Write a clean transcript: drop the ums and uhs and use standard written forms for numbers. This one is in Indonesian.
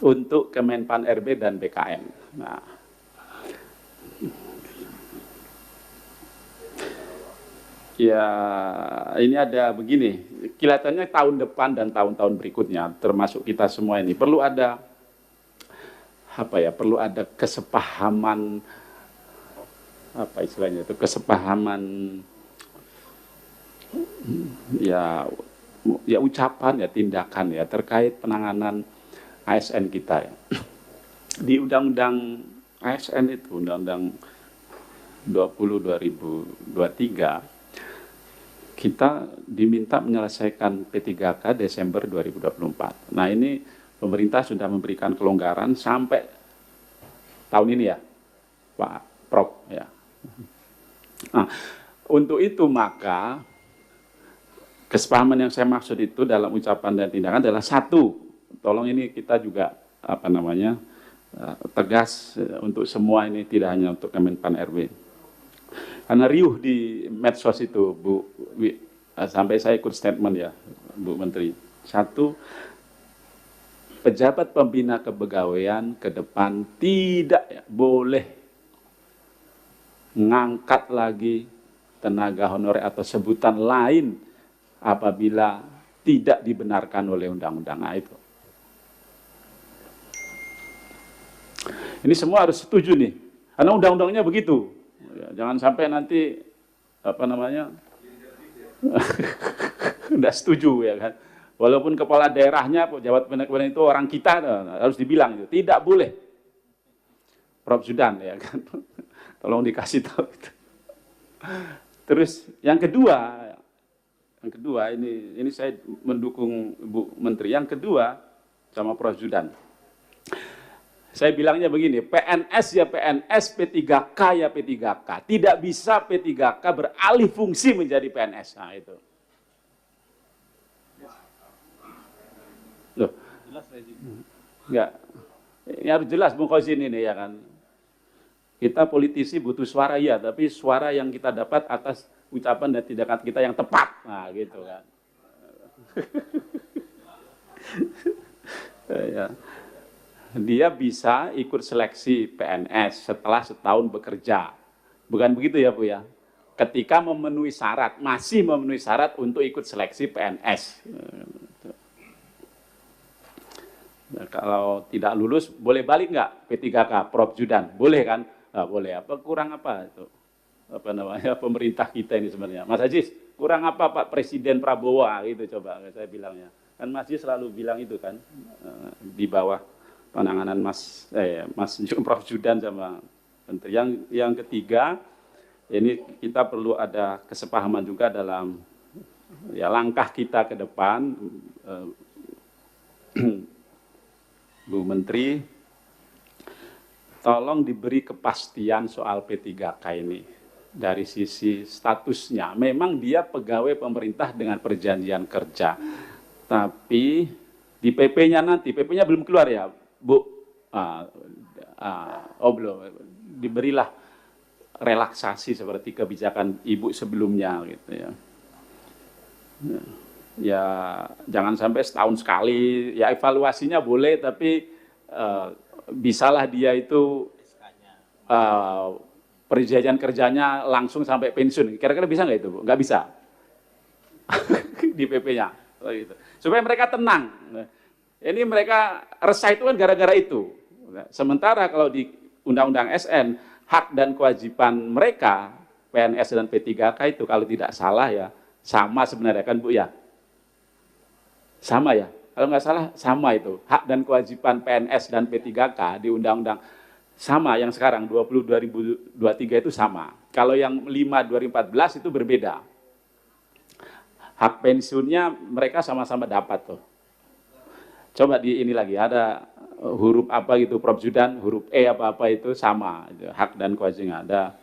untuk Kemenpan RB dan BKN. Nah, ya ini ada begini, kelihatannya tahun depan dan tahun-tahun berikutnya, termasuk kita semua ini, perlu ada apa ya, perlu ada kesepahaman, apa istilahnya itu, kesepahaman ya ucapan ya, tindakan ya terkait penanganan ASN kita ya. Di Undang-Undang ASN itu, Undang-Undang 20/2023, kita diminta menyelesaikan P3K Desember 2024. Nah ini pemerintah sudah memberikan kelonggaran sampai tahun ini ya, Pak Prof. Ya. Nah, untuk itu maka kesepahaman yang saya maksud itu dalam ucapan dan tindakan adalah satu, tolong ini kita juga apa namanya tegas untuk semua ini, tidak hanya untuk Kemenpan RB. Karena riuh di medsos itu, Bu, sampai saya ikut statement ya, Bu Menteri. Satu, pejabat pembina kepegawaian ke depan tidak boleh ngangkat lagi tenaga honorer atau sebutan lain apabila tidak dibenarkan oleh undang-undang. Nah, itu. Ini semua harus setuju nih, karena undang-undangnya begitu. Ya, jangan sampai nanti apa namanya tidak setuju ya kan. Walaupun kepala daerahnya, pejabat pembina itu orang kita, harus dibilang itu tidak boleh. Prof Zudan ya kan, tolong dikasih tahu itu. Terus yang kedua ini saya mendukung Bu Menteri. Yang kedua sama Prof Zudan. Saya bilangnya begini, PNS ya PNS, P3K ya P3K. Tidak bisa P3K beralih fungsi menjadi PNS. Nah itu. Loh. Enggak. Ini harus jelas Bung Khozin ini ya kan. Kita politisi butuh suara ya, tapi suara yang kita dapat atas ucapan dan tindakan kita yang tepat. Nah gitu kan. Ya. Dia bisa ikut seleksi PNS setelah setahun bekerja. Bukan begitu ya Bu ya? Ketika memenuhi syarat, masih memenuhi syarat untuk ikut seleksi PNS. Nah, kalau tidak lulus, boleh balik nggak P3K, Prof Zudan? Boleh kan? Nah, boleh. Apa kurang apa itu? Apa namanya pemerintah kita ini sebenarnya? Mas Ajis, kurang apa Pak Presiden Prabowo? Gitu coba saya bilangnya. Kan Mas Ajis selalu bilang itu kan, di bawah penanganan Mas Prof Zudan sama Menteri. Yang ketiga, ini kita perlu ada kesepahaman juga dalam ya langkah kita ke depan, Bu Menteri, tolong diberi kepastian soal P3K ini dari sisi statusnya. Memang dia pegawai pemerintah dengan perjanjian kerja, tapi di PP-nya nanti, PP-nya belum keluar ya, Bu, belum, diberilah relaksasi seperti kebijakan Ibu sebelumnya gitu ya. Ya jangan sampai setahun sekali, ya evaluasinya boleh, tapi bisalah dia itu perjanjian kerjanya langsung sampai pensiun. Kira-kira bisa nggak itu Bu? Nggak bisa di PP-nya, gitu. Supaya mereka tenang. Ini mereka resah itu kan gara-gara itu. Sementara kalau di Undang-Undang SN, hak dan kewajiban mereka, PNS dan P3K itu kalau tidak salah ya, sama sebenarnya kan Bu ya? Sama ya? Kalau nggak salah sama itu. Hak dan kewajiban PNS dan P3K di Undang-Undang sama yang sekarang 20/2023 itu sama. Kalau yang 5/2014 itu berbeda. Hak pensiunnya mereka sama-sama dapat tuh. Coba di ini lagi, ada huruf apa gitu Prof Zudan, huruf E apa-apa itu sama, hak dan kewajiban ada.